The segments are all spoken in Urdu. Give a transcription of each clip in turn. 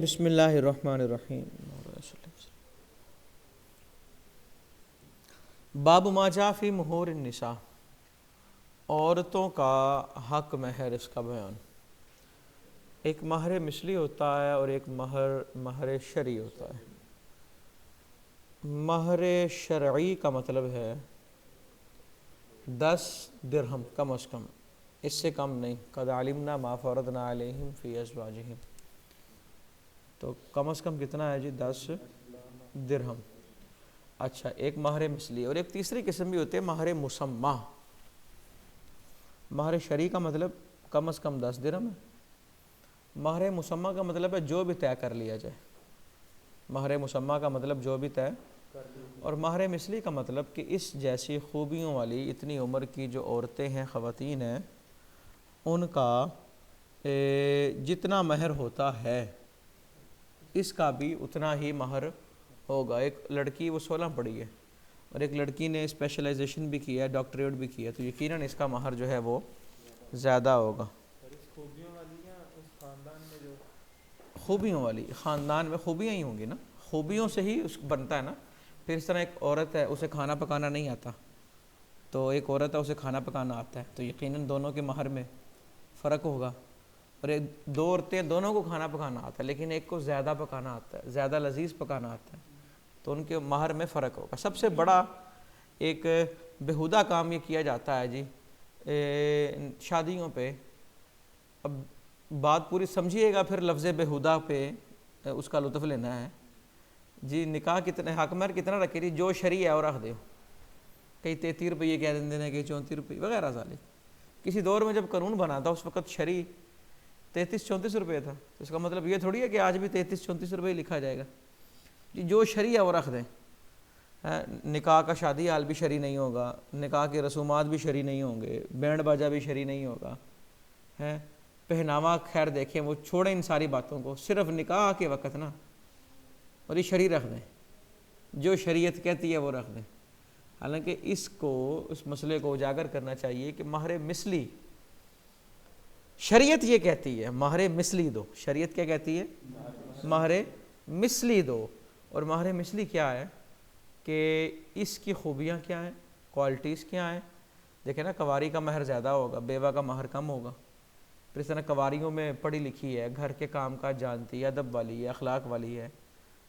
بسم اللہ الرحمن الرحیم۔ باب ما جاء فی مہور النساء، عورتوں کا حق مہر، اس کا بیان۔ ایک مہر مثلی ہوتا ہے اور ایک مہر شرعی ہوتا ہے۔ مہر شرعی کا مطلب ہے 10 درہم کم از کم، اس سے کم نہیں۔ قد علمنا ما فرضنا علیہم فی ازواجہم، تو کم از کم کتنا ہے جی؟ 10 درہم۔ اچھا، ایک مہر مثلی، اور ایک تیسری قسم بھی ہوتی ہے مہر مسمہ۔ مہر شرعی کا مطلب کم از کم 10 درہم ہے۔ مہر مسمہ کا مطلب ہے جو بھی طے کر لیا جائے۔ مہر مسمہ کا مطلب جو بھی طے، اور مہر مثلی کا مطلب کہ اس جیسی خوبیوں والی اتنی عمر کی جو عورتیں ہیں، خواتین ہیں، ان کا جتنا مہر ہوتا ہے اس کا بھی اتنا ہی مہر ہوگا۔ ایک لڑکی وہ 16 پڑھی ہے اور ایک لڑکی نے اسپیشلائزیشن بھی کیا ہے، ڈاکٹریٹ بھی کیا ہے، تو یقیناً اس کا مہر جو ہے وہ زیادہ ہوگا۔ خوبیوں والی خاندان میں خوبیاں ہی ہوں گی نا، خوبیوں سے ہی اس بنتا ہے نا۔ پھر اس طرح ایک عورت ہے، اسے کھانا پکانا نہیں آتا، تو ایک عورت ہے اسے کھانا پکانا آتا ہے، تو یقیناً دونوں کے مہر میں فرق ہوگا۔ اور ایک دو عورتیں، دونوں کو کھانا پکانا آتا ہے، لیکن ایک کو زیادہ پکانا آتا ہے، زیادہ لذیذ پکانا آتا ہے، تو ان کے مہر میں فرق ہوگا۔ سب سے بڑا ایک بیہودہ کام یہ کیا جاتا ہے جی شادیوں پہ۔ اب بات پوری سمجھیے گا، پھر لفظ بیہودہ پہ اس کا لطف لینا ہے جی۔ نکاح کتنے حق مہر کتنا رکھے جی؟ جو شرعی ہے وہ رکھ دے۔ کئی 33 روپے کہہ دیتے ہیں، کئی 34 روپے وغیرہ ذالک۔ کسی دور میں جب قانون بنا تھا اس وقت شرعی 33-34 روپے تھا، اس کا مطلب یہ تھوڑی ہے کہ آج بھی 33-34 روپے لکھا جائے گا جی۔ جو شرعی ہے وہ رکھ دیں۔ نکاح کا شادی حال بھی شرعی نہیں ہوگا، نکاح کے رسومات بھی شرعی نہیں ہوں گے، بینڈ باجا بھی شرعی نہیں ہوگا، پہناوا خیر دیکھیں، وہ چھوڑیں ان ساری باتوں کو، صرف نکاح کے وقت نا، اور یہ شرعی رکھ دیں، جو شریعت کہتی ہے وہ رکھ دیں۔ حالانکہ اس مسئلے کو اجاگر کرنا چاہیے کہ مہر مثلی، شریعت یہ کہتی ہے مہر مثلی دو۔ شریعت کیا کہتی ہے؟ مہر مثلی دو۔ اور مہر مثلی کیا ہے کہ اس کی خوبیاں کیا ہیں، کوالٹیز کیا ہیں؟ دیکھیں نا، کواری کا مہر زیادہ ہوگا، بیوہ کا مہر کم ہوگا۔ پھر اس طرح کواریوں میں پڑھی لکھی ہے، گھر کے کام کاج جانتی ہے، ادب والی ہے، اخلاق والی ہے،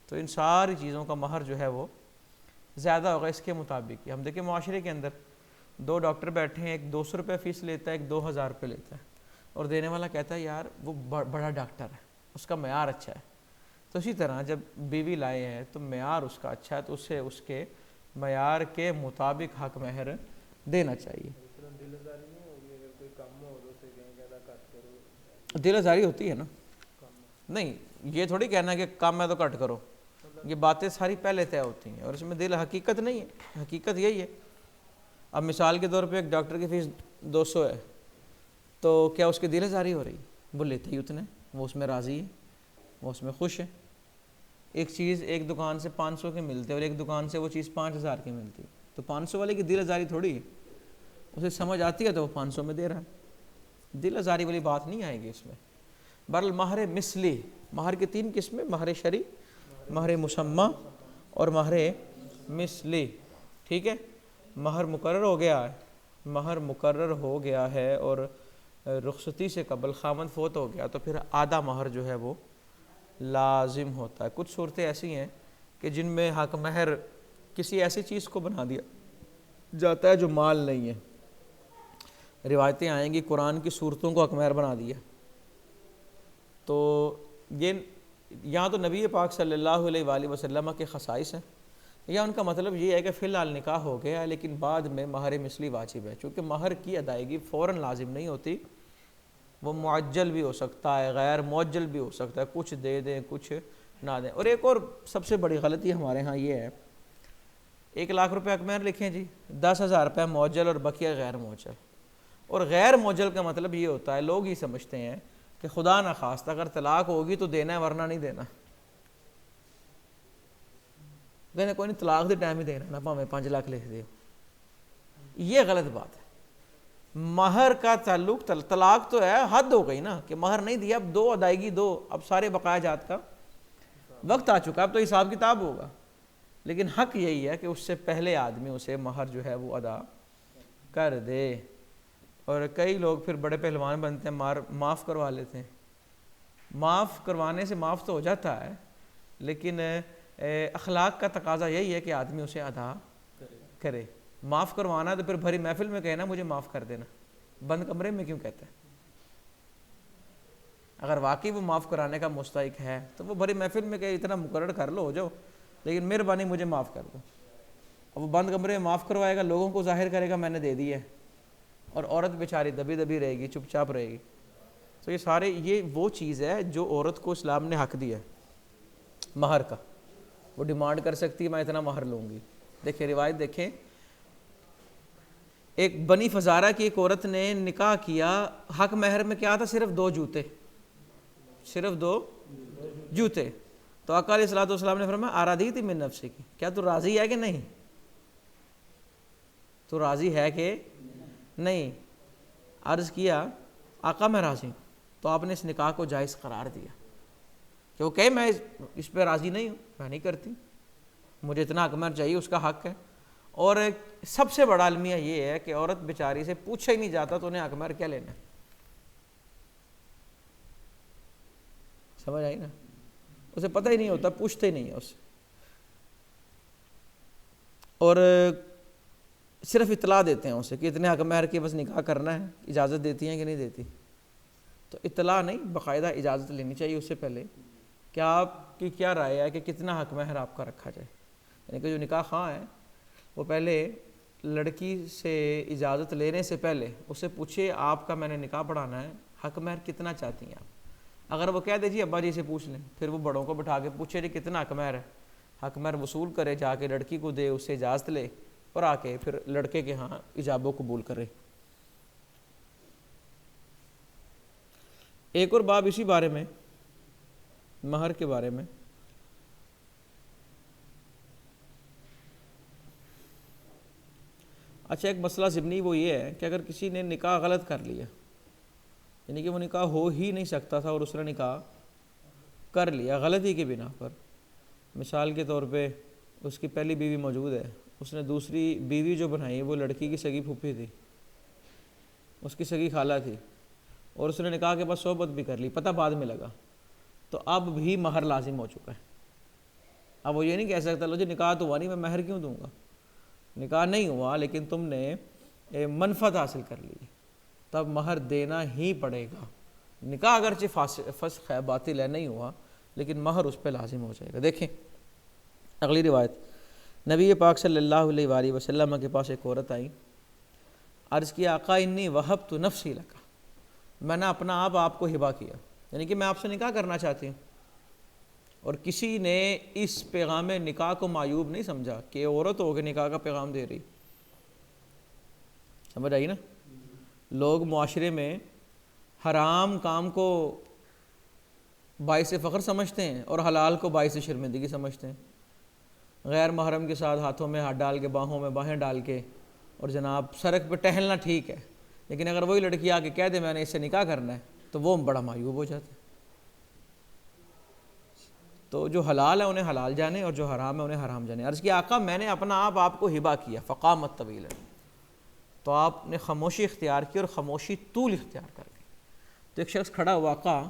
تو ان ساری چیزوں کا مہر جو ہے وہ زیادہ ہوگا اس کے مطابق۔ ہم دیکھیں معاشرے کے اندر 2 ڈاکٹر بیٹھے ہیں، ایک 200 روپے فیس لیتا ہے، ایک 2000 روپے لیتا ہے، اور دینے والا کہتا ہے یار وہ بڑا ڈاکٹر ہے، اس کا معیار اچھا ہے۔ تو اسی طرح جب بیوی لائے ہیں تو معیار اس کا اچھا ہے، تو اسے اس کے معیار کے مطابق حق مہر دینا چاہیے۔ دل آزاری ہوتی ہے نا، نہیں یہ تھوڑی کہنا ہے کہ کم ہے تو کٹ کرو، یہ باتیں ساری پہلے طے ہوتی ہیں، اور اس میں دل حقیقت نہیں ہے، حقیقت یہی ہے۔ اب مثال کے طور پہ ایک ڈاکٹر کی فیس 200 ہے، تو کیا اس کی دل آزاری ہو رہی؟ وہ لیتے ہی اتنے، وہ اس میں راضی ہے، وہ اس میں خوش ہے۔ ایک چیز ایک دکان سے 500 کے ملتے اور ایک دکان سے وہ چیز 5000 کی ملتی، تو 500 والے کی دل آزاری تھوڑی ہے، اسے سمجھ آتی ہے تو وہ 500 میں دے رہا ہے، دل آزاری والی بات نہیں آئے گی اس میں۔ بہرحال مہر مثلی، مہر کی 3 قسمیں، مہر شرعی، مہر مسمہ اور مہر مثلی، ٹھیک ہے۔ مہر مقرر ہو گیا ہے، مہر مقرر ہو گیا ہے اور رخصتی سے قبل خامند فوت ہو گیا تو پھر آدھا مہر جو ہے وہ لازم ہوتا ہے۔ کچھ صورتیں ایسی ہیں کہ جن میں حق مہر کسی ایسی چیز کو بنا دیا جاتا ہے جو مال نہیں ہے۔ روایتیں آئیں گی قرآن کی صورتوں کو حق مہر بنا دیا، تو یہ یا تو نبی پاک صلی اللہ علیہ وآلہ وسلم کے خصائص ہیں، یا ان کا مطلب یہ ہے کہ فی الحال نکاح ہو گیا ہے لیکن بعد میں مہر مثلی واجب ہے۔ چونکہ مہر کی ادائیگی فوراً لازم نہیں ہوتی، وہ معجل بھی ہو سکتا ہے، غیر معجل بھی ہو سکتا ہے، کچھ دے دیں کچھ نہ دیں۔ اور ایک اور سب سے بڑی غلطی ہمارے ہاں یہ ہے، 1 لاکھ روپے حق مہر لکھیں جی، 10,000 روپے معجل اور بقیہ غیر معجل۔ اور غیر معجل کا مطلب یہ ہوتا ہے، لوگ ہی سمجھتے ہیں کہ خدا نہ خواستہ اگر طلاق ہوگی تو دینا ہے ورنہ نہیں دینا، کہنے کوئی نہیں طلاق دے ٹائم ہی دینا نا، پاویں 5 لاکھ لکھ دے۔ یہ غلط بات ہے۔ مہر کا تعلق طلاق تو ہے، حد ہو گئی نا کہ مہر نہیں دیا، اب دو ادائیگی دو، اب سارے بقایا جات کا وقت آ چکا، اب تو حساب کتاب ہوگا، لیکن حق یہی ہے کہ اس سے پہلے آدمی اسے مہر جو ہے وہ ادا کر دے۔ اور کئی لوگ پھر بڑے پہلوان بنتے ہیں، معاف کروا لیتے ہیں۔ معاف کروانے سے معاف تو ہو جاتا ہے، لیکن اخلاق کا تقاضا یہی ہے کہ آدمی اسے ادا کرے۔ معاف کروانا تو پھر بھری محفل میں کہنا مجھے معاف کر دینا، بند کمرے میں کیوں کہتا ہے؟ اگر واقعی وہ معاف کرانے کا مستحق ہے تو وہ بھری محفل میں کہ اتنا مقرر کر لو ہو جاؤ، لیکن مہربانی مجھے معاف کر دو۔ اب وہ بند کمرے میں معاف کروائے گا، لوگوں کو ظاہر کرے گا میں نے دے دی ہے، اور عورت بیچاری دبی دبی رہے گی، چپ چاپ رہے گی۔ تو یہ وہ چیز ہے جو عورت کو اسلام نے حق دیا ہے مہر کا۔ وہ ڈیمانڈ کر سکتی ہے میں اتنا مہر لوں گی۔ دیکھیں روایت دیکھیں، ایک بنی فزارہ کی ایک عورت نے نکاح کیا، حق مہر میں کیا تھا؟ صرف 2 جوتے، صرف 2 جوتے۔ تو آقا علیہ الصلوۃ والسلام نے فرمایا ارادیت من نفسی کی، کیا تو راضی ہے کہ نہیں؟ تو راضی ہے کہ نہیں؟ عرض کیا آقا میں راضی ہوں۔ تو آپ نے اس نکاح کو جائز قرار دیا کہ وہ کہے میں اس پہ راضی نہیں ہوں، میں نہیں کرتی، مجھے اتنا حق مہر چاہیے، اس کا حق ہے۔ اور سب سے بڑا المیہ یہ ہے کہ عورت بیچاری سے پوچھا ہی نہیں جاتا تو انہیں حق مہر کیا لینا ہے؟ سمجھ آئی نا؟ اسے پتہ ہی نہیں ہوتا، پوچھتے ہی نہیں ہے اسے، اور صرف اطلاع دیتے ہیں اسے کہ اتنے حق مہر کی بس نکاح کرنا ہے، اجازت دیتی ہیں کہ نہیں دیتی؟ تو اطلاع نہیں، باقاعدہ اجازت لینی چاہیے اس سے پہلے کہ آپ کی کیا رائے ہے کہ کتنا حق مہر آپ کا رکھا جائے۔ یعنی کہ جو نکاح خواہ ہے وہ پہلے لڑکی سے اجازت لینے سے پہلے اسے پوچھے آپ کا میں نے نکاح پڑھانا ہے، حق مہر کتنا چاہتی ہیں آپ؟ اگر وہ کہہ دے جی ابا جی سے پوچھ لیں، پھر وہ بڑوں کو بٹھا کے پوچھے جی کتنا حق مہر ہے، حق مہر وصول کرے، جا کے لڑکی کو دے، اس سے اجازت لے، اور آ کے پھر لڑکے کے ہاں ایجاب و قبول کرے۔ ایک اور باب اسی بارے میں، مہر کے بارے میں، اچھا ایک مسئلہ ضمنی وہ یہ ہے کہ اگر کسی نے نکاح غلط کر لیا، یعنی کہ وہ نکاح ہو ہی نہیں سکتا تھا اور اس نے نکاح کر لیا غلطی کی بنا پر، مثال کے طور پہ اس کی پہلی بیوی موجود ہے، اس نے دوسری بیوی جو بنائی وہ لڑکی کی سگی پھوپھی تھی، اس کی سگی خالہ تھی، اور اس نے نکاح کے بعد صحبت بھی کر لی، پتہ بعد میں لگا، تو اب بھی مہر لازم ہو چکا ہے۔ اب وہ یہ نہیں کہہ سکتا لو جی نکاح تو ہوا نہیں میں مہر کیوں دوں گا، نکاح نہیں ہوا لیکن تم نے منفعت حاصل کر لی، تب مہر دینا ہی پڑے گا۔ نکاح اگرچہ فسخ ہے، باطل ہے، نہیں ہوا، لیکن مہر اس پہ لازم ہو جائے گا۔ دیکھیں اگلی روایت، نبی پاک صلی اللہ علیہ وآلہ وسلم کے پاس ایک عورت آئی، عرض کیا آقا انی وہبت نفسی لک، میں نے اپنا آپ کو ہبہ کیا، یعنی کہ میں آپ سے نکاح کرنا چاہتی ہوں۔ اور کسی نے اس پیغام نکاح کو معیوب نہیں سمجھا کہ عورت ہو کے نکاح کا پیغام دے رہی، سمجھ آئی نا؟ لوگ معاشرے میں حرام کام کو باعث فخر سمجھتے ہیں اور حلال کو باعث شرمندگی سمجھتے ہیں۔ غیر محرم کے ساتھ ہاتھوں میں ہاتھ ڈال کے، باہوں میں باہیں ڈال کے، اور جناب سڑک پہ ٹہلنا ٹھیک ہے، لیکن اگر وہی لڑکی آ کے کہہ دے میں نے اس سے نکاح کرنا ہے تو وہ بڑا معیوب ہو جاتا ہے۔ تو جو حلال ہے انہیں حلال جانے اور جو حرام ہے انہیں حرام جانے۔ عرض کیا آقا میں نے اپنا آپ کو ہبہ کیا، فقامت طویلا، تو آپ نے خاموشی اختیار کی اور خاموشی طول اختیار کر لی۔ تو ایک شخص کھڑا ہوا، آقا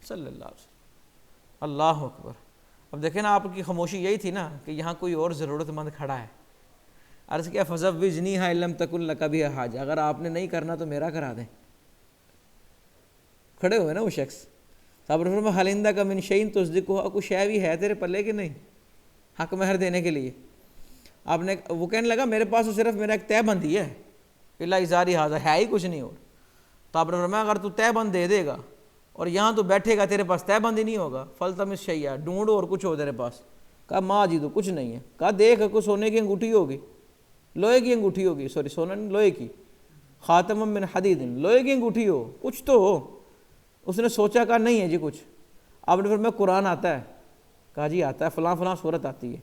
صلی اللہ علیہ وسلم، اللہ اکبر۔ اب دیکھیں نا، آپ کی خاموشی یہی تھی نا کہ یہاں کوئی اور ضرورت مند کھڑا ہے۔ عرض کیا فزوجنیھا ان لم تکن لک بہا حاجہ، اگر آپ نے نہیں کرنا تو میرا کرا دیں۔ کھڑے ہوئے نا وہ شخص، صاحب نے فرمایا هل عندک من شیء تصدقها، کوئی شے بھی ہے تیرے پلے کہ نہیں حق مہر دینے کے لیے؟ آپ نے وہ کہنے لگا میرے پاس تو صرف میرا ایک تہ بند ہی ہے، الا ازاری ھذا، ہے ہی کچھ نہیں اور۔ تو آپ نے فرمایا اگر تو تہ بند دے دے گا اور یہاں تو بیٹھے گا تیرے پاس تہ بند ہی نہیں ہوگا، فلتمس شیئا، ڈھونڈ اور کچھ ہو تیرے پاس۔ کہا ما جی تو کچھ نہیں ہے۔ کہا دیکھ کوئی سونے کی انگوٹھی ہوگی، لوہے کی انگوٹھی ہوگی، سوری سونا نہیں لوہے کی، خاتم من حدید، لوہے کی انگوٹھی ہو، کچھ تو ہو۔ اس نے سوچا، کہا نہیں ہے جی کچھ۔ آپ نے فرمایا قرآن آتا ہے؟ کہا جی آتا ہے، فلاں فلاں صورت آتی ہے۔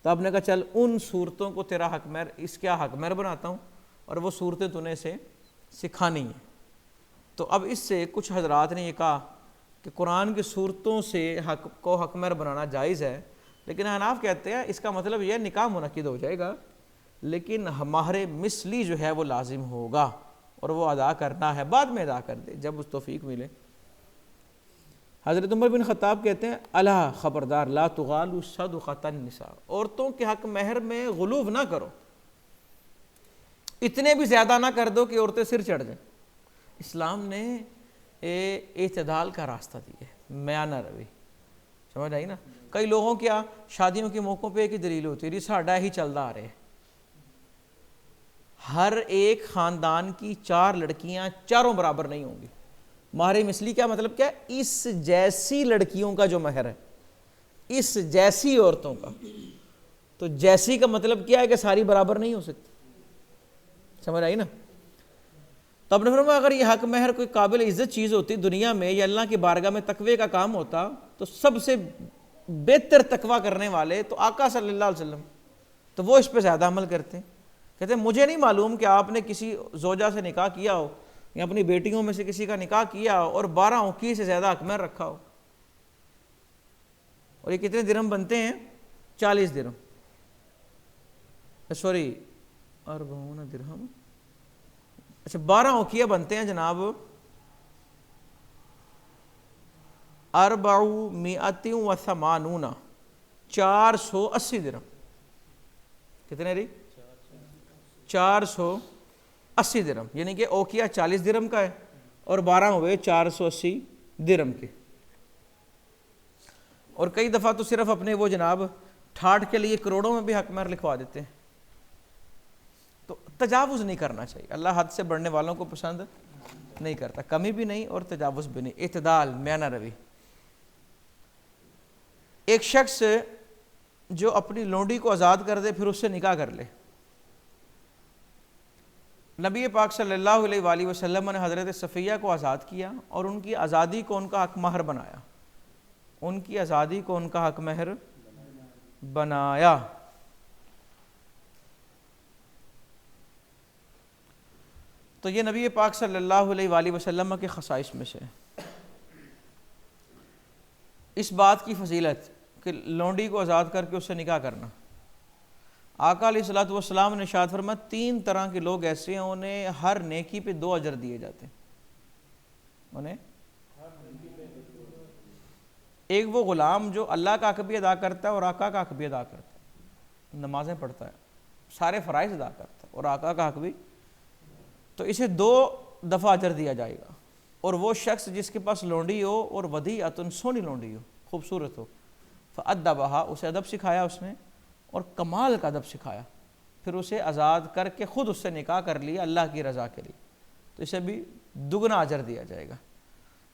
تو آپ نے کہا چل ان صورتوں کو تیرا حق مہر، اس کا حق مہر بناتا ہوں، اور وہ صورتیں تو نے اسے سکھانی ہیں۔ تو اب اس سے کچھ حضرات نے یہ کہا کہ قرآن کی صورتوں سے حق کو حق مہر بنانا جائز ہے، لیکن حناف کہتے ہیں اس کا مطلب یہ نکاح منعقد ہو جائے گا لیکن ہمارے مثلی جو ہے وہ لازم ہوگا اور وہ ادا کرنا ہے، بعد میں ادا کر دے جب اس توفیق ملے۔ حضرت عمر بن خطاب کہتے ہیں اللہ خبردار لا تغالوا صدقۃ النساء، عورتوں کے حق مہر میں غلو نہ کرو، اتنے بھی زیادہ نہ کر دو کہ عورتیں سر چڑھ جائیں۔ اسلام نے اعتدال کا راستہ دیا ہے، میانہ روی، سمجھ آئی نا۔ کئی لوگوں کیا شادیوں کے موقعوں پہ ایک ہی دلیل ہوتی ہے ساڈا ہی چلتا آ رہے ہیں، ہر ایک خاندان کی 4 لڑکیاں چاروں برابر نہیں ہوں گی۔ مہر مثلی کیا مطلب کیا ہے؟ اس جیسی لڑکیوں کا جو مہر ہے، اس جیسی عورتوں کا، تو جیسی کا مطلب کیا ہے کہ ساری برابر نہیں ہو سکتی، سمجھ آئی نا۔ تو اب نے فرمایا اگر یہ حق مہر کوئی قابل عزت چیز ہوتی دنیا میں، یا اللہ کی بارگاہ میں تقوی کا کام ہوتا، تو سب سے بہتر تقوی کرنے والے تو آقا صلی اللہ علیہ وسلم، تو وہ اس پہ زیادہ عمل کرتے ہیں۔ کہتے ہیں مجھے نہیں معلوم کہ آپ نے کسی زوجہ سے نکاح کیا ہو یا اپنی بیٹیوں میں سے کسی کا نکاح کیا ہو اور 12 اوقیہ سے زیادہ حق مہر رکھا ہو، اور یہ کتنے درہم بنتے ہیں؟ 40 درہم، سوری 40 درہم، اچھا 12 اوقیہ بنتے ہیں جناب 480 480 درہم، کتنے رہی؟ 480 درہم، یعنی کہ اوقیہ 40 درہم کا ہے اور 12 ہوئے 480 درہم کے۔ اور کئی دفعہ تو صرف اپنے وہ جناب ٹھاٹ کے لیے کروڑوں میں بھی حق مہر لکھوا دیتے ہیں۔ تو تجاوز نہیں کرنا چاہیے، اللہ حد سے بڑھنے والوں کو پسند نہیں کرتا، کمی بھی نہیں اور تجاوز بھی نہیں، اعتدال، میانہ روی۔ ایک شخص جو اپنی لونڈی کو آزاد کر دے پھر اس سے نکاح کر لے، نبی پاک صلی اللہ علیہ وآلہ وسلم نے حضرت صفیہ کو آزاد کیا اور ان کی آزادی کو ان کا حق مہر بنایا، ان کی آزادی کو ان کا حق مہر بنایا۔ تو یہ نبی پاک صلی اللہ علیہ وآلہ وسلم کے خصائص میں سے اس بات کی فضیلت کہ لونڈی کو آزاد کر کے اس سے نکاح کرنا۔ آقا علیہ الصلوۃ والسلام نے ارشاد فرمایا 3 طرح کے لوگ ایسے ہیں انہیں ہر نیکی پہ 2 اجر دیے جاتے ہیں۔ انہیں ایک وہ غلام جو اللہ کا حق بھی ادا کرتا ہے اور آقا کا حق بھی ادا کرتا ہے، نمازیں پڑھتا ہے، سارے فرائض ادا کرتا ہے اور آقا کا حق بھی، تو اسے 2 دفعہ اجر دیا جائے گا۔ اور وہ شخص جس کے پاس لونڈی ہو اور ودیعۃ، سونی لونڈی ہو، خوبصورت ہو، فأدبها، اسے ادب سکھایا اس نے اور کمال کا ادب سکھایا، پھر اسے آزاد کر کے خود اس سے نکاح کر لیا اللہ کی رضا کے لیے، تو اسے بھی دگنا اجر دیا جائے گا۔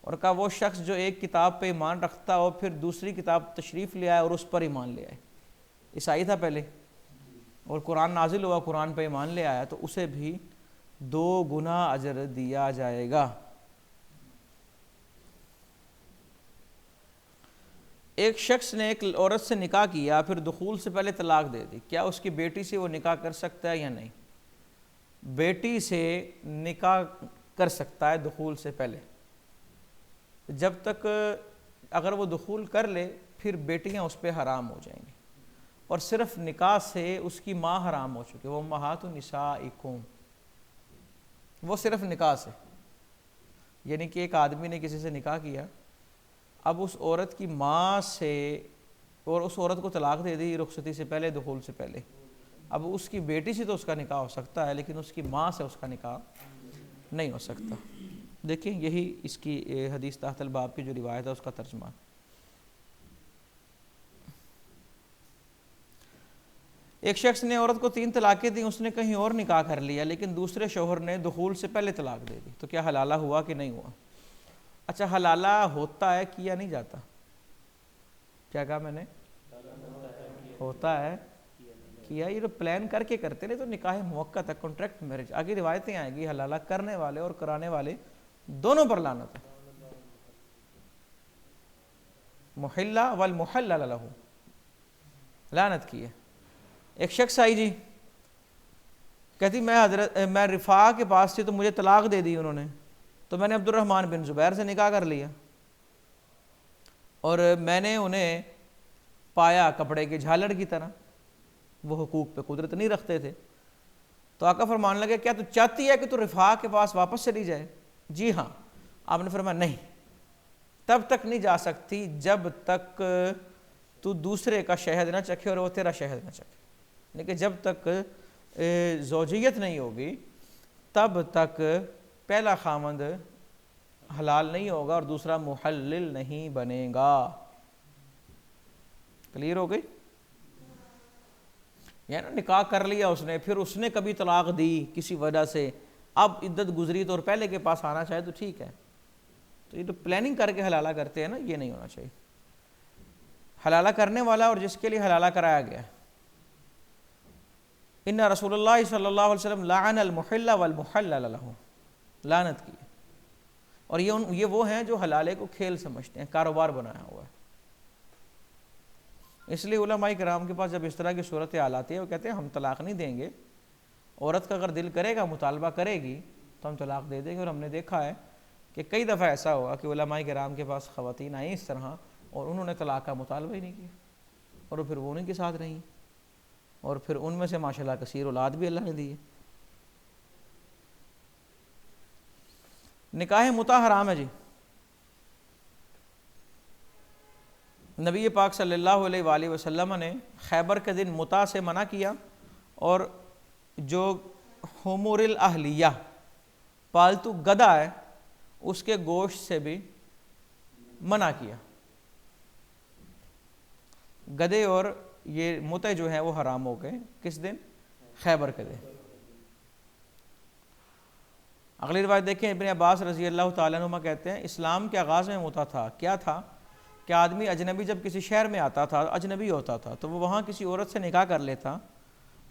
اور کہا وہ شخص جو ایک کتاب پہ ایمان رکھتا ہو پھر دوسری کتاب تشریف لے آئے اور اس پر ایمان لے آئے، عیسائی تھا پہلے اور قرآن نازل ہوا، قرآن پہ ایمان لے آیا، تو اسے بھی 2 گنا اجر دیا جائے گا۔ ایک شخص نے ایک عورت سے نکاح کیا پھر دخول سے پہلے طلاق دے دی، کیا اس کی بیٹی سے وہ نکاح کر سکتا ہے یا نہیں؟ بیٹی سے نکاح کر سکتا ہے دخول سے پہلے، جب تک اگر وہ دخول کر لے پھر بیٹیاں اس پہ حرام ہو جائیں گی، اور صرف نکاح سے اس کی ماں حرام ہو چکی، وہ امہات نسائکم، وہ صرف نکاح سے، یعنی کہ ایک آدمی نے کسی سے نکاح کیا، اب اس عورت کی ماں سے، اور اس عورت کو طلاق دے دی رخصتی سے پہلے، دخول سے پہلے، اب اس کی بیٹی سے تو اس کا نکاح ہو سکتا ہے لیکن اس کی ماں سے اس کا نکاح نہیں ہو سکتا۔ دیکھیں یہی اس کی حدیث تحت الباب کی جو روایت ہے اس کا ترجمہ۔ ایک شخص نے عورت کو 3 طلاقیں دیں، اس نے کہیں اور نکاح کر لیا لیکن دوسرے شوہر نے دخول سے پہلے طلاق دے دی، تو کیا حلالہ ہوا کہ نہیں ہوا؟ اچھا حلالہ ہوتا ہے کیا نہیں جاتا؟ کیا کہا میں نے؟ ہوتا ہے کیا، یہ جو پلان کر کے کرتے نہیں تو نکاح موقت ہے، کانٹریکٹ میرج، آگے روایتیں آئیں گی، حلالہ کرنے والے اور کرانے والے دونوں پر لعنت ہے، محلہ والمحلل لہ، لعنت کی ہے۔ ایک شخص آئی جی، کہتی میں رفاع کے پاس تھی تو مجھے طلاق دے دی انہوں نے، تو میں نے عبد الرحمن بن زبیر سے نکاح کر لیا، اور میں نے انہیں پایا کپڑے کے جھالڑ کی طرح، وہ حقوق پہ قدرت نہیں رکھتے تھے۔ تو آقا فرمانے لگے کیا تو چاہتی ہے کہ تو رفاع کے پاس واپس چلی جائے؟ جی ہاں۔ آپ نے فرمایا نہیں، تب تک نہیں جا سکتی جب تک تو دوسرے کا شہد نہ چکھے اور وہ تیرا شہد نہ چکھے، یعنی کہ جب تک زوجیت نہیں ہوگی تب تک پہلا خامند حلال نہیں ہوگا اور دوسرا محلل نہیں بنے گا۔ کلیئر ہو گئی؟ یعنی نکاح کر لیا اس نے، پھر اس نے کبھی طلاق دی کسی وجہ سے، اب عدت گزری تو اور پہلے کے پاس آنا چاہے تو ٹھیک ہے، تو یہ تو پلاننگ کر کے حلالہ کرتے ہیں نا، یہ نہیں ہونا چاہیے۔ حلالہ کرنے والا اور جس کے لیے حلالہ کرایا گیا، ان رسول اللہ صلی اللہ علیہ وسلم لعن المحل والمحلل لہ، لعنت کی۔ اور یہ وہ ہیں جو حلالے کو کھیل سمجھتے ہیں، کاروبار بنایا ہوا ہے۔ اس لیے علماء کرام کے پاس جب اس طرح کی صورتحال آتی ہے وہ کہتے ہیں ہم طلاق نہیں دیں گے، عورت کا اگر دل کرے گا مطالبہ کرے گی تو ہم طلاق دے دیں گے۔ اور ہم نے دیکھا ہے کہ کئی دفعہ ایسا ہوا کہ علماء کرام کے پاس خواتین آئیں اس طرح اور انہوں نے طلاق کا مطالبہ ہی نہیں کیا، اور پھر وہ انہیں کے ساتھ رہیں، اور پھر ان میں سے ماشاءاللہ کثیر اولاد بھی اللہ نے دی ہے۔ نکاح متع حرام ہے جی۔ نبی پاک صلی اللہ علیہ وآلہ وسلم نے خیبر کے دن متع سے منع کیا، اور جو حمر الاہلیہ پالتو گدھا ہے اس کے گوشت سے بھی منع کیا۔ گدھے اور یہ متع جو ہیں وہ حرام ہو گئے کس دن؟ خیبر کے دن۔ اگلی روایت دیکھیں، ابن عباس رضی اللہ تعالیٰ عنہما کہتے ہیں اسلام کے آغاز میں متع تھا، کیا تھا کہ آدمی اجنبی جب کسی شہر میں آتا تھا، اجنبی ہوتا تھا، تو وہ وہاں کسی عورت سے نکاح کر لیتا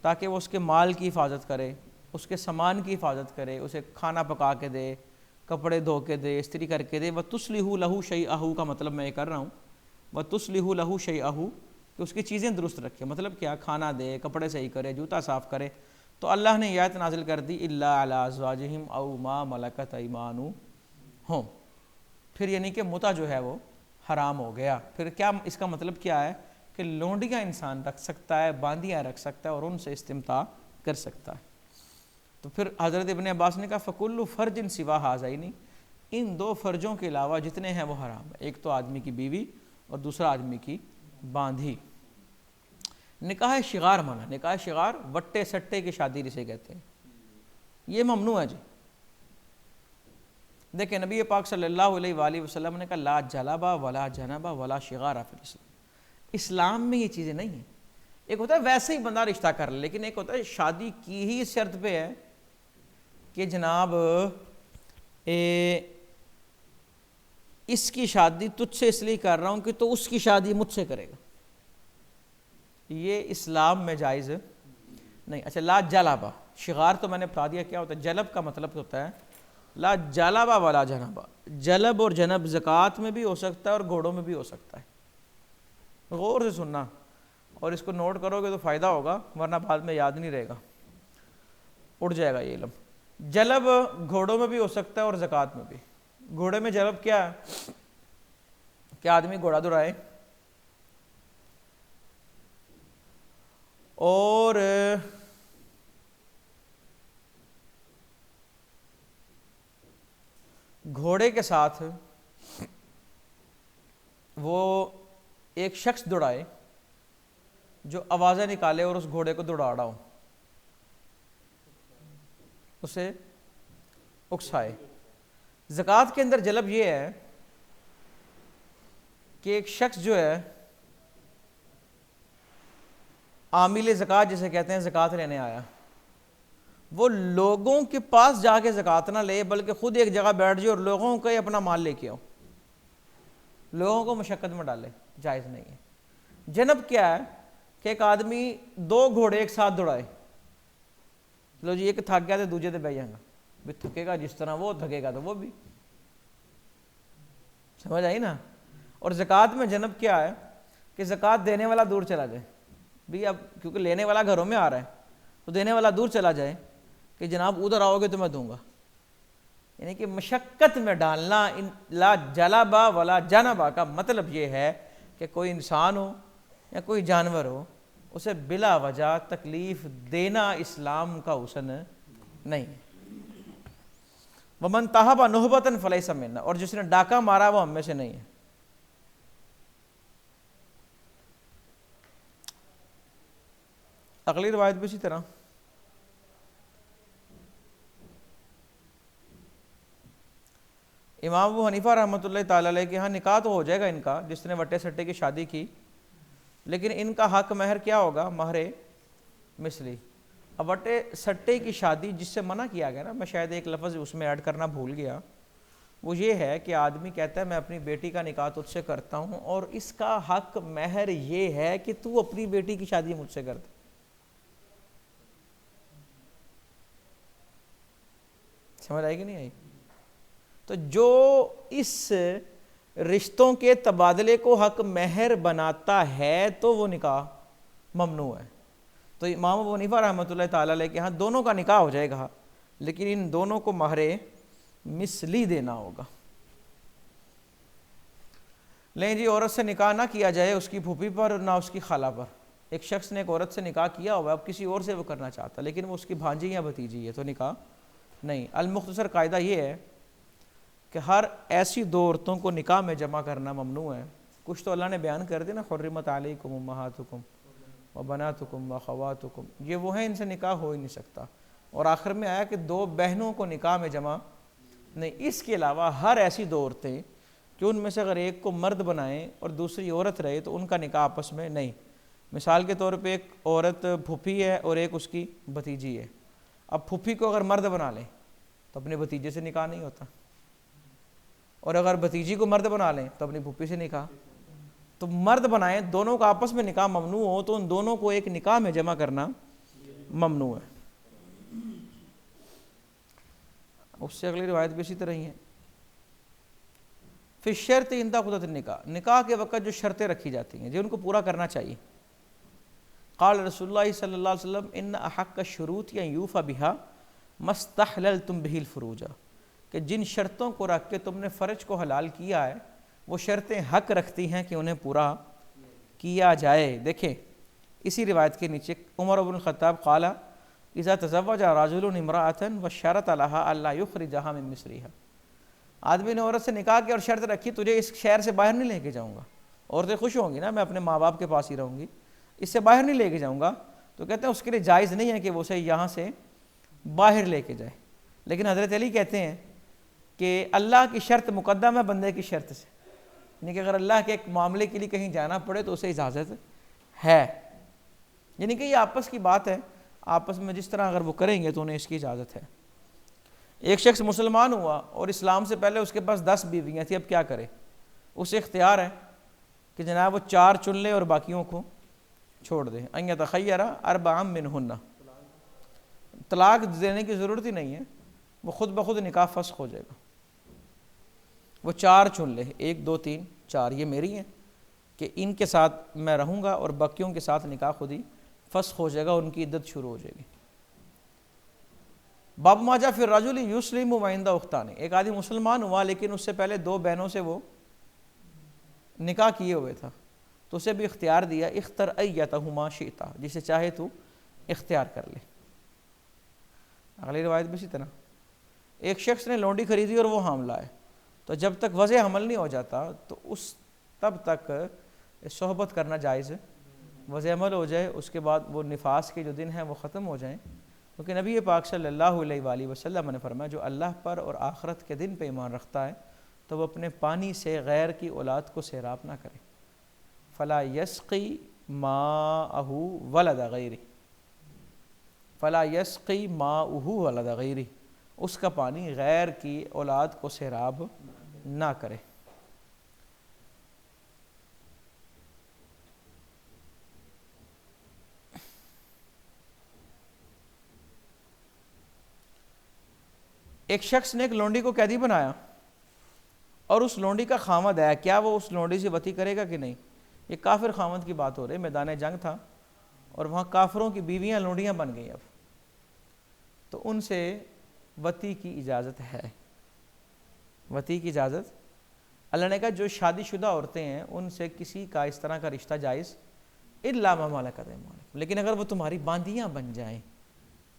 تاکہ وہ اس کے مال کی حفاظت کرے، اس کے سامان کی حفاظت کرے، اسے کھانا پکا کے دے، کپڑے دھو کے دے، استری کر کے دے۔ وَتُصْلِحُ لَهُ شَيْئَهُ کا مطلب میں یہ کر رہا ہوں، وَتُصْلِحُ لَهُ شَيْئَهُ کہ اس کی چیزیں درست رکھے، مطلب کیا؟ کھانا دے، کپڑے صحیح کرے، جوتا صاف کرے۔ تو اللہ نے یہ آیت نازل کر دی إِلَّا عَلَىٰ أَزْوَاجِهِمْ أَوْ مَا مَلَكَتْ أَيْمَانُهُمْ، پھر یعنی کہ متع جو ہے وہ حرام ہو گیا۔ پھر کیا اس کا مطلب کیا ہے؟ کہ لونڈیاں انسان رکھ سکتا ہے، باندیاں رکھ سکتا ہے اور ان سے استمتاع کر سکتا ہے۔ تو پھر حضرت ابن عباس نے کہا فَكُلُّ فَرْجٍ سِوَىٰ هَٰذَيْنِ، ان دو فرجوں کے علاوہ جتنے ہیں وہ حرام ہے، ایک تو آدمی کی بیوی اور دوسرا آدمی کی باندھی۔ نکاح شغار منع، نکاح شغار وٹے سٹے کی شادی جسے کہتے ہیں، یہ ممنوع ہے جی۔ دیکھیں نبی پاک صلی اللہ علیہ وآلہ وسلم نے کہا لا جلبہ ولا جنبہ ولا شغار فی الاسلام، اسلام میں یہ چیزیں نہیں ہیں۔ ایک ہوتا ہے ویسے ہی بندہ رشتہ کر لے، لیکن ایک ہوتا ہے شادی کی ہی اس شرط پہ ہے کہ جناب اس کی شادی تجھ سے اس لیے کر رہا ہوں کہ تو اس کی شادی مجھ سے کرے گا، یہ اسلام میں جائز نہیں۔ اچھا لا جلبہ، شغار تو میں نے بتا دیا کیا ہوتا ہے، جلب کا مطلب ہوتا ہے لا جلبہ ولا جنبہ، جلب اور جنب زکوٰۃ میں بھی ہو سکتا ہے اور گھوڑوں میں بھی ہو سکتا ہے۔ غور سے سننا اور اس کو نوٹ کرو گے تو فائدہ ہوگا، ورنہ بعد میں یاد نہیں رہے گا، اڑ جائے گا یہ علم۔ جلب گھوڑوں میں بھی ہو سکتا ہے اور زکوٰۃ میں بھی۔ گھوڑے میں جلب کیا ہے کہ آدمی گھوڑا دوڑائے اور گھوڑے کے ساتھ وہ ایک شخص دوڑائے جو آوازیں نکالے اور اس گھوڑے کو دوڑا رہا ہو، اسے اکسائے۔ زکوٰۃ کے اندر جلب یہ ہے کہ ایک شخص جو ہے عامل زکوٰۃ جسے کہتے ہیں، زکوٰۃ لینے آیا، وہ لوگوں کے پاس جا کے زکوٰۃ نہ لے بلکہ خود ایک جگہ بیٹھ جائے اور لوگوں کا ہی اپنا مال لے کے آؤ، لوگوں کو مشقت میں ڈالے، جائز نہیں ہے۔ جنب کیا ہے کہ ایک آدمی دو گھوڑے ایک ساتھ دوڑائے، لو جی ایک تھک گیا تو دوسرے تے بہ جائے گا، بھی تھکے گا جس طرح وہ تھکے گا تو وہ بھی، سمجھ آئی نا۔ اور زکوٰۃ میں جنب کیا ہے کہ زکوٰۃ دینے والا دور چلا جائے، بھی اب کیونکہ لینے والا گھروں میں آ رہا ہے تو دینے والا دور چلا جائے کہ جناب ادھر آؤ گے تو میں دوں گا، یعنی کہ مشقت میں ڈالنا، لا جلبا ولا جنبا کا مطلب یہ ہے کہ کوئی انسان ہو یا کوئی جانور ہو، اسے بلا وجہ تکلیف دینا اسلام کا حسن نہیں ہے۔ وَمَنْ تَحَبَ نُحْبَةً فَلَيْسَ مِنَّا، اور جس نے ڈاکہ مارا وہ ہم میں سے نہیں ہے۔ اگلی روایت بھی اسی طرح، امام ابو حنیفہ رحمۃ اللہ تعالیٰ علیہ کے ہاں نکاح تو ہو جائے گا ان کا، جس نے وٹے سٹے کی شادی کی، لیکن ان کا حق مہر کیا ہوگا؟ مہر مثلی۔ اب وٹے سٹے کی شادی جس سے منع کیا گیا نا، میں شاید ایک لفظ اس میں ایڈ کرنا بھول گیا، وہ یہ ہے کہ آدمی کہتا ہے میں اپنی بیٹی کا نکاح تجھ سے کرتا ہوں، اور اس کا حق مہر یہ ہے کہ تو اپنی بیٹی کی شادی مجھ سے کرتا۔ سمجھ آئے گی نہیں آئی؟ تو جو اس رشتوں کے تبادلے کو حق مہر بناتا ہے تو وہ نکاح ممنوع ہے۔ تو امام ابو حنیفہ رحمۃ اللہ تعالیٰ علیہ کے ہاں دونوں کا نکاح ہو جائے گا، لیکن ان دونوں کو مہر مثلی دینا ہوگا۔ نہیں جی، عورت سے نکاح نہ کیا جائے اس کی پھوپھی پر نہ اس کی خالہ پر۔ ایک شخص نے ایک عورت سے نکاح کیا ہوا، اب کسی اور سے وہ کرنا چاہتا، لیکن وہ اس کی بھانجی یا بھتیجی ہے تو نکاح نہیں۔ المختصر قاعدہ یہ ہے کہ ہر ایسی دو عورتوں کو نکاح میں جمع کرنا ممنوع ہے۔ کچھ تو اللہ نے بیان کر دیا نا، حرمت علیکم امہاتکم وبناتکم واخواتکم، یہ وہ ہیں ان سے نکاح ہو ہی نہیں سکتا۔ اور آخر میں آیا کہ دو بہنوں کو نکاح میں جمع نہیں۔ اس کے علاوہ ہر ایسی دو عورتیں کہ ان میں سے اگر ایک کو مرد بنائیں اور دوسری عورت رہے تو ان کا نکاح آپس میں نہیں۔ مثال کے طور پہ ایک عورت پھوپھی ہے اور ایک اس کی بھتیجی ہے، اب پھوپھی کو اگر مرد بنا لیں تو اپنے بھتیجے سے نکاح نہیں ہوتا، اور اگر بھتیجی کو مرد بنا لیں تو اپنی پھوپھی سے نکاح۔ تو مرد بنائیں، دونوں کا آپس میں نکاح ممنوع ہو تو ان دونوں کو ایک نکاح میں جمع کرنا ممنوع ہے۔ اس سے اگلی روایت بھی اسی طرح ہی ہے۔ پھر شرط عند عقدۃ النکاح، نکاح کے وقت جو شرطیں رکھی جاتی ہیں جی ان کو پورا کرنا چاہیے۔ قال رسول اللہ صلی اللہ علیہ وسلم ان احق الشروط یوفى بها ما استحللتم به الفروج، کہ جن شرطوں کو رکھ کے تم نے فرج کو حلال کیا ہے وہ شرطیں حق رکھتی ہیں کہ انہیں پورا کیا جائے۔ دیکھیں اسی روایت کے نیچے عمر بن الخطاب قال اذا تزوج رجل امرأة وشرط لها الا يخرجها من مصرها، آدمی نے عورت سے نکاح کیا اور شرط رکھی تجھے اس شہر سے باہر نہیں لے کے جاؤں گا، عورتیں خوش ہوں گی نا میں اپنے ماں باپ کے پاس ہی رہوں گی، اس سے باہر نہیں لے کے جاؤں گا، تو کہتے ہیں اس کے لیے جائز نہیں ہے کہ وہ اسے یہاں سے باہر لے کے جائے۔ لیکن حضرت علی کہتے ہیں کہ اللہ کی شرط مقدم ہے بندے کی شرط سے، یعنی کہ اگر اللہ کے ایک معاملے کے لیے کہیں جانا پڑے تو اسے اجازت ہے، یعنی کہ یہ آپس کی بات ہے، آپس میں جس طرح اگر وہ کریں گے تو انہیں اس کی اجازت ہے۔ ایک شخص مسلمان ہوا اور اسلام سے پہلے اس کے پاس 10 بیویاں تھیں، اب کیا کرے؟ اسے اختیار ہے کہ جناب وہ 4 چن لے اور باقیوں کو چھوڑ دے۔ ان یتخیر اربعا منہن، طلاق دینے کی ضرورت ہی نہیں ہے، وہ خود بخود نکاح فسخ ہو جائے گا۔ وہ 4 چن لے، 1 2 3 4 یہ میری ہیں کہ ان کے ساتھ میں رہوں گا، اور باقیوں کے ساتھ نکاح خود ہی فسخ ہو جائے گا، ان کی عدت شروع ہو جائے گی۔ باب ما جاء فی الرجل یسلم وعندہ اختان، ایک آدمی مسلمان ہوا لیکن اس سے پہلے 2 بہنوں سے وہ نکاح کیے ہوئے تھا، تو اسے بھی اختیار دیا اختر ایتہما شئت، جسے چاہے تو اختیار کر لے۔ اگلی روایت بھی اسی طرح، ایک شخص نے لونڈی خریدی اور وہ حاملہ ہے، تو جب تک وضع حمل نہیں ہو جاتا تو تب تک صحبت کرنا جائز ہے، وضع حمل ہو جائے اس کے بعد وہ نفاس کے جو دن ہیں وہ ختم ہو جائیں، کیونکہ نبی پاک صلی اللہ علیہ وآلہ وسلم نے فرمایا جو اللہ پر اور آخرت کے دن پہ ایمان رکھتا ہے تو وہ اپنے پانی سے غیر کی اولاد کو سیراب نہ کرے۔ فلا یسقی ماءہ ولد غیری، فلا یسقی ماءہ ولد غیری، اس کا پانی غیر کی اولاد کو سیراب نہ کرے۔ ایک شخص نے ایک لونڈی کو قیدی بنایا اور اس لونڈی کا خامد ہے، کیا وہ اس لونڈی سے وطی کرے گا کہ نہیں؟ یہ کافر خامد کی بات ہو رہی ہے، میدان جنگ تھا اور وہاں کافروں کی بیویاں لونڈیاں بن گئی، اب تو ان سے وطی کی اجازت ہے، وطی کی اجازت. اللہ نے کہا جو شادی شدہ عورتیں ہیں ان سے کسی کا اس طرح کا رشتہ جائز الا ما ملکت ایمانکم، لیکن اگر وہ تمہاری باندیاں بن جائیں،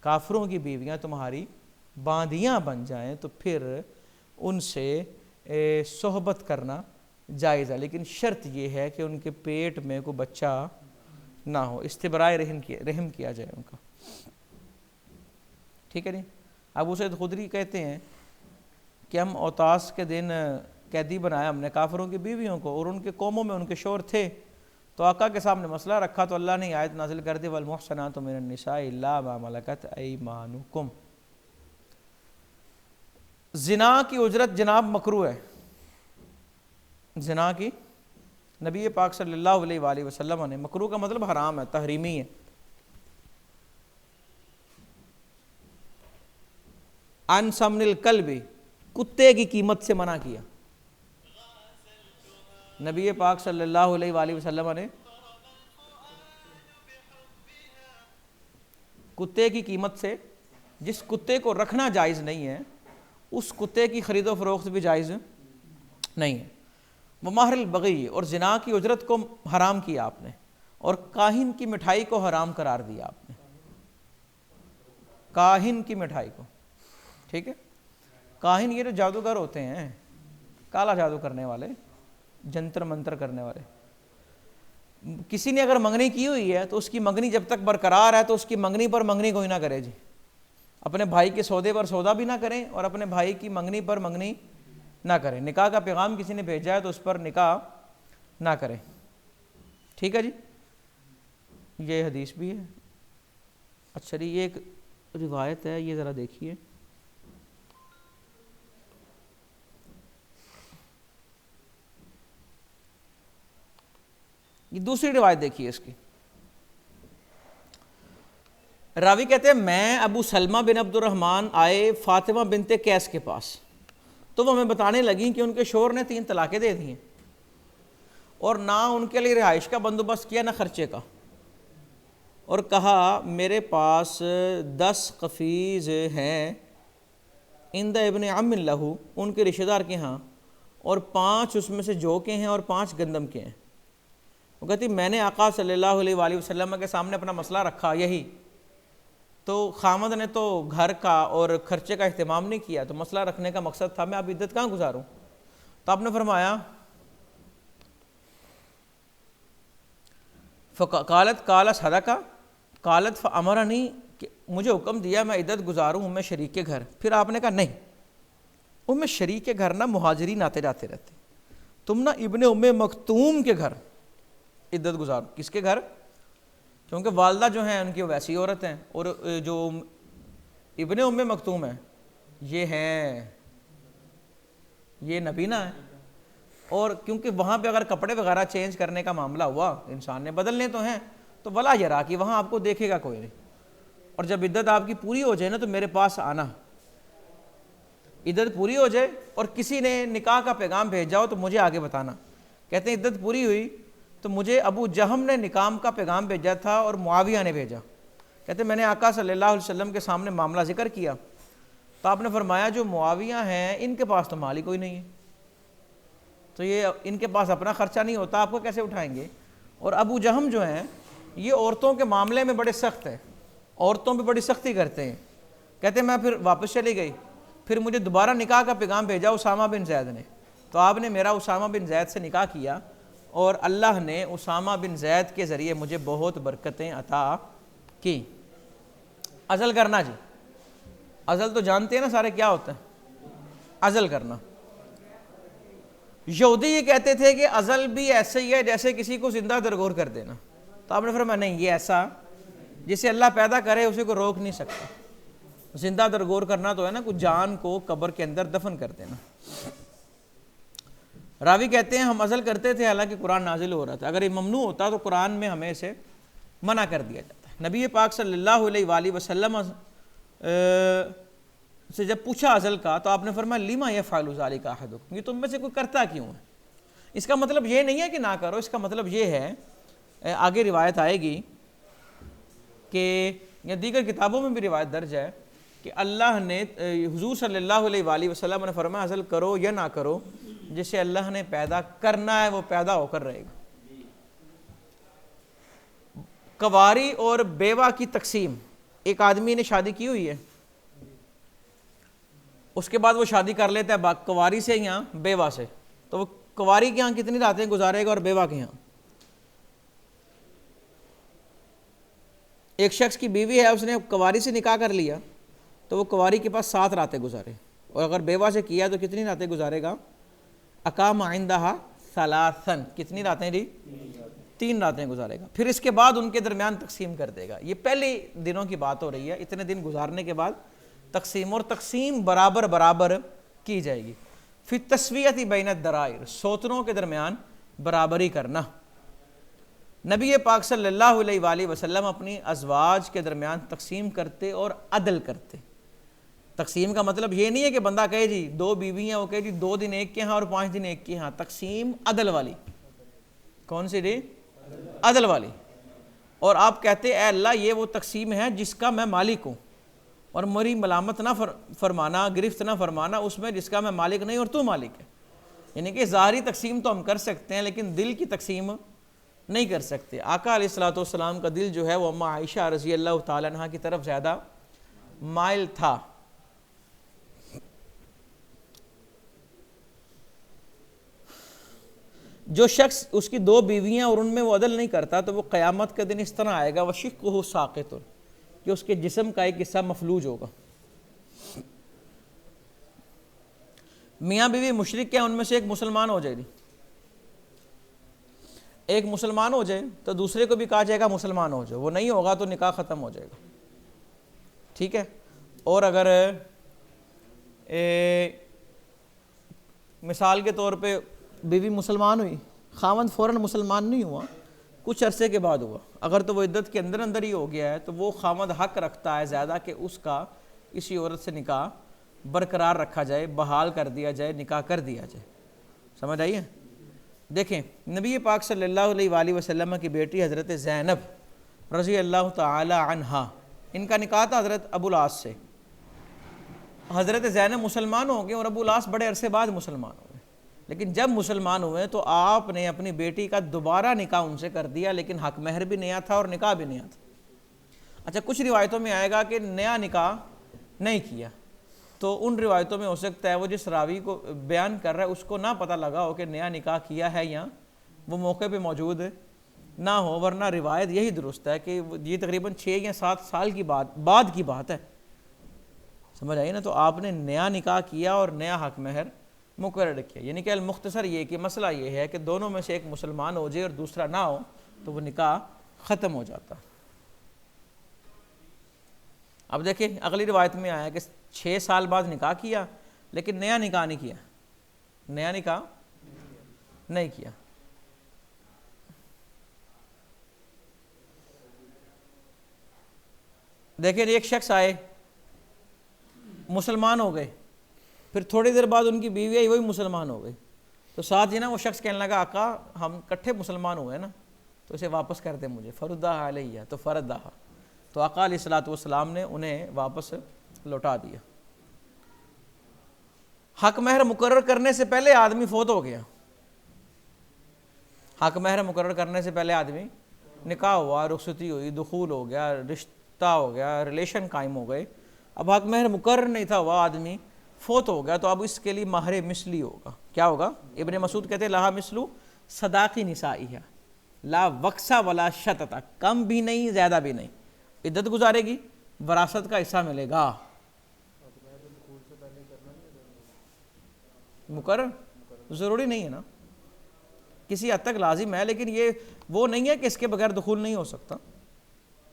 کافروں کی بیویاں تمہاری باندیاں بن جائیں تو پھر ان سے صحبت کرنا جائز ہے، لیکن شرط یہ ہے کہ ان کے پیٹ میں کوئی بچہ نہ ہو، استبراء رحم کیا جائے ان کا. ٹھیک ہے نہیں. ابو سعید خدری کہتے ہیں کہ ہم اوتاس کے دن قیدی بنایا ہم نے کافروں کی بیویوں کو، اور ان کے قوموں میں ان کے شوہر تھے، تو آقا کے سامنے مسئلہ رکھا تو اللہ نے آیت نازل کر دی والمحصنات من النساء الا ما ملکت ایمانکم. زنا کی اجرت جناب مکروہ ہے. زنا کی نبی پاک صلی اللہ علیہ وآلہ وسلم نے، مکروہ کا مطلب حرام ہے، تحریمی ہے. عن ثمن الکلب، کتے کی قیمت سے منع کیا. نبی پاک صلی اللہ علیہ وآلہ وسلم نے کتے کی قیمت سے، جس کتے کو رکھنا جائز نہیں ہے اس کتے کی خرید و فروخت بھی جائز نہیں ہے. ومہر البغی، اور زنا کی اجرت کو حرام کیا آپ نے، اور کاہن کی مٹھائی کو حرام قرار دیا آپ نے. کاہن کی مٹھائی کو، ٹھیک ہے. کاہن یہ جو جادوگر ہوتے ہیں، کالا جادو کرنے والے، جنتر منتر کرنے والے. کسی نے اگر منگنی کی ہوئی ہے تو اس کی منگنی جب تک برقرار ہے تو اس کی منگنی پر منگنی کوئی نہ کرے جی. اپنے بھائی کے سودے پر سودا بھی نہ کریں اور اپنے بھائی کی منگنی پر منگنی نہ کریں. نکاح کا پیغام کسی نے بھیجا ہے تو اس پر نکاح نہ کریں. ٹھیک ہے جی. یہ حدیث بھی ہے. اچھا جی، یہ ایک روایت ہے، یہ ذرا دیکھیے. یہ دوسری روایت دیکھیے اس کی. راوی کہتے ہیں میں ابو سلمہ بن عبد الرحمن آئے فاطمہ بنت قیس کے پاس، تو وہ ہمیں بتانے لگیں کہ ان کے شوہر نے 3 طلاقیں دے دی ہیں اور نہ ان کے لیے رہائش کا بندوبست کیا نہ خرچے کا، اور کہا میرے پاس 10 قفیز ہیں عند ابن عم لہو، ان کے رشتہ دار کے ہاں، اور 5 اس میں سے جو کے ہیں اور 5 گندم کے ہیں. وہ کہتی میں نے آقا صلی اللہ علیہ وآلہ وسلم کے سامنے اپنا مسئلہ رکھا یہی، تو خامد نے تو گھر کا اور خرچے کا اہتمام نہیں کیا، تو مسئلہ رکھنے کا مقصد تھا میں اب عدت کہاں گزاروں. تو آپ نے فرمایا قال صدقہ قالت فامرنی، کہ مجھے حکم دیا میں عدت گزاروں ام شریک کے گھر. پھر آپ نے کہا نہیں، ام شریک کے گھر نہ مہاجرین آتے جاتے رہتے، تم نہ ابن ام مکتوم کے گھر عدت گزارو. کس کے گھر؟ کیونکہ والدہ جو ہیں ان کی ویسی عورت ہیں، اور جو ابن ام مکتوم ہیں یہ نبینہ ہے، اور کیونکہ وہاں پہ اگر کپڑے وغیرہ چینج کرنے کا معاملہ ہوا انسان نے بدلنے تو ہیں، تو ولا یرا کہ وہاں آپ کو دیکھے گا کوئی نہیں، اور جب عدت آپ کی پوری ہو جائے نا تو میرے پاس آنا. عدت پوری ہو جائے اور کسی نے نکاح کا پیغام بھیجا ہو تو مجھے آگے بتانا. کہتے ہیں عدت پوری ہوئی تو مجھے ابو جہم نے نکاح کا پیغام بھیجا تھا اور معاویہ نے بھیجا. کہتے میں نے آقا صلی اللہ علیہ وسلم کے سامنے معاملہ ذکر کیا تو آپ نے فرمایا جو معاویہ ہیں ان کے پاس تو مال ہی کوئی نہیں ہے، تو یہ ان کے پاس اپنا خرچہ نہیں ہوتا، آپ کو کیسے اٹھائیں گے. اور ابو جہم جو ہیں یہ عورتوں کے معاملے میں بڑے سخت ہیں، عورتوں پہ بڑی سختی کرتے ہیں. کہتے میں پھر واپس چلی گئی، پھر مجھے دوبارہ نکاح کا پیغام بھیجا اسامہ بن زید نے، تو آپ نے میرا اسامہ بن زید سے نکاح کیا، اور اللہ نے اسامہ بن زید کے ذریعے مجھے بہت برکتیں عطا کی. عزل کرنا جی، عزل تو جانتے ہیں نا سارے کیا ہوتا ہے، عزل کرنا. یہودی یہ کہتے تھے کہ عزل بھی ایسے ہی ہے جیسے کسی کو زندہ درگور کر دینا، تو آپ نے فرمایا نہیں، یہ ایسا جسے اللہ پیدا کرے اسے کو روک نہیں سکتا. زندہ درگور کرنا تو ہے نا کچھ جان کو قبر کے اندر دفن کر دینا. راوی کہتے ہیں ہم عزل کرتے تھے حالانکہ قرآن نازل ہو رہا تھا، اگر یہ ممنوع ہوتا تو قرآن میں ہمیں اسے منع کر دیا جاتا. نبی پاک صلی اللہ علیہ وآلہ وسلم سے جب پوچھا عزل کا تو آپ نے فرمایا لیما یفعل ذلک احدکم، یہ تم میں سے کوئی کرتا کیوں ہے. اس کا مطلب یہ نہیں ہے کہ نہ کرو، اس کا مطلب یہ ہے، آگے روایت آئے گی کہ یا دیگر کتابوں میں بھی روایت درج ہے کہ اللہ نے حضور صلی اللہ علیہ وآلہ وسلم نے فرمایا ازل کرو یا نہ کرو، جسے اللہ نے پیدا کرنا ہے وہ پیدا ہو کر رہے گا۔ کواری اور بیوہ کی تقسیم، ایک آدمی نے شادی کی ہوئی ہے، اس کے بعد وہ شادی کر لیتا ہے کواری سے یا بیوہ سے، تو وہ کواری کے یہاں کتنی راتیں گزارے گا اور بیوہ کے یہاں؟ ایک شخص کی بیوی ہے، اس نے کواری سے نکاح کر لیا تو وہ کواری کے پاس 7 راتیں گزارے، اور اگر بیوہ سے کیا تو کتنی راتیں گزارے گا؟ اقام عندها ثلاثا، کتنی راتیں دی؟ 3 راتیں گزارے گا، پھر اس کے بعد ان کے درمیان تقسیم کر دے گا۔ یہ پہلے دنوں کی بات ہو رہی ہے، اتنے دن گزارنے کے بعد تقسیم، اور تقسیم برابر برابر کی جائے گی۔ پھر تسویت بین الدرائر، سوتنوں کے درمیان برابری کرنا۔ نبی پاک صلی اللہ علیہ وآلہ وسلم اپنی ازواج کے درمیان تقسیم کرتے اور عدل کرتے۔ تقسیم کا مطلب یہ نہیں ہے کہ بندہ کہے جی 2 بیویاں، وہ کہے جی 2 دن ایک کے ہاں اور 5 دن ایک کے ہاں۔ تقسیم عدل والی، کون سی جی؟ عدل والی۔ اور آپ کہتے اے اللہ یہ وہ تقسیم ہے جس کا میں مالک ہوں، اور میری ملامت نہ فرمانا، گرفت نہ فرمانا اس میں جس کا میں مالک نہیں اور تو مالک ہے۔ یعنی کہ ظاہری تقسیم تو ہم کر سکتے ہیں لیکن دل کی تقسیم نہیں کر سکتے۔ آقا علیہ الصلوۃ والسلام کا دل جو ہے وہ اماں عائشہ رضی اللہ تعالیٰ عنہ کی طرف زیادہ مائل تھا۔ جو شخص اس کی 2 بیویاں اور ان میں وہ عدل نہیں کرتا تو وہ قیامت کے دن اس طرح آئے گا وشقہ ساقط، کہ اس کے جسم کا ایک حصہ مفلوج ہوگا۔ میاں بیوی مشرک کیا ان میں سے ایک مسلمان ہو جائے گی، ایک مسلمان ہو جائے تو دوسرے کو بھی کہا جائے گا مسلمان ہو جائے، وہ نہیں ہوگا تو نکاح ختم ہو جائے گا، ٹھیک ہے۔ اور اگر مثال کے طور پہ بیوی مسلمان ہوئی، خاوند فوراً مسلمان نہیں ہوا، کچھ عرصے کے بعد ہوا، اگر تو وہ عدت کے اندر اندر ہی ہو گیا ہے تو وہ خاوند حق رکھتا ہے زیادہ کہ اس کا کسی عورت سے نکاح برقرار رکھا جائے، بحال کر دیا جائے، نکاح کر دیا جائے۔ سمجھ آئیے؟ دیکھیں نبی پاک صلی اللہ علیہ وآلہ وسلم کی بیٹی حضرت زینب رضی اللہ تعالی عنہا، ان کا نکاح تھا حضرت ابو العاص سے۔ حضرت زینب مسلمان ہو گئے اور ابو العاص بڑے عرصے بعد مسلمان ہو گئے، لیکن جب مسلمان ہوئے تو آپ نے اپنی بیٹی کا دوبارہ نکاح ان سے کر دیا، لیکن حق مہر بھی نیا تھا اور نکاح بھی نیا تھا۔ اچھا کچھ روایتوں میں آئے گا کہ نیا نکاح نہیں کیا، تو ان روایتوں میں ہو سکتا ہے وہ جس راوی کو بیان کر رہا ہے اس کو نہ پتہ لگا ہو کہ نیا نکاح کیا ہے یا وہ موقع پہ موجود نہ ہو، ورنہ روایت یہی درست ہے کہ یہ تقریباً 6 یا 7 سال کی بعد کی بات ہے۔ سمجھ آئی نا؟ تو آپ نے نیا نکاح کیا اور نیا حق مہر مقرر کیا، یعنی کہ المختصر یہ کہ مسئلہ یہ ہے کہ دونوں میں سے ایک مسلمان ہو جائے اور دوسرا نہ ہو تو وہ نکاح ختم ہو جاتا۔ اب دیکھیں اگلی روایت میں آیا کہ 6 سال بعد نکاح کیا لیکن نیا نکاح نہیں کیا، نیا نکاح نہیں کیا۔ دیکھیں ایک شخص آئے مسلمان ہو گئے، پھر تھوڑی دیر بعد ان کی بیوی آئی وہی مسلمان ہو گئی، تو ساتھ ہی نا وہ شخص کہنے لگا آقا ہم کٹھے مسلمان ہوئے نا تو اسے واپس کر دیں مجھے، فردہ علیہ، تو فردہ، تو آقا علیہ الصلوۃ والسلام نے انہیں واپس لوٹا دیا۔ حق مہر مقرر کرنے سے پہلے آدمی فوت ہو گیا، حق مہر مقرر کرنے سے پہلے آدمی نکاح ہوا، رخصتی ہوئی، دخول ہو گیا، رشتہ ہو گیا، ریلیشن قائم ہو گئے، اب حق مہر مقرر نہیں تھا ہوا، آدمی فوت ہو گیا، تو اب اس کے لیے مہر مثلی ہوگا۔ کیا ہوگا؟ ابن مسعود کہتے ہیں لہا مثلو صداقی نسائیہ لا وقصہ ولا شتتا، کم بھی نہیں زیادہ بھی نہیں، عدت گزارے گی، وراثت کا حصہ ملے گا۔ مقرر ضروری نہیں ہے نا، کسی حد تک لازم ہے، لیکن یہ وہ نہیں ہے کہ اس کے بغیر دخول نہیں ہو سکتا،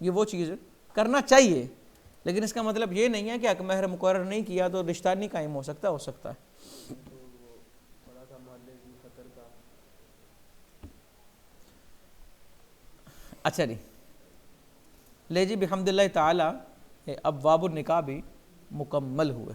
یہ وہ چیز کرنا چاہیے، لیکن اس کا مطلب یہ نہیں ہے کہ حق مہر مقرر نہیں کیا تو رشتہ نہیں قائم ہو سکتا ہے۔ اچھا جی، لے جی بحمد اللہ تعالی ابواب النکاح بھی مکمل ہوئے۔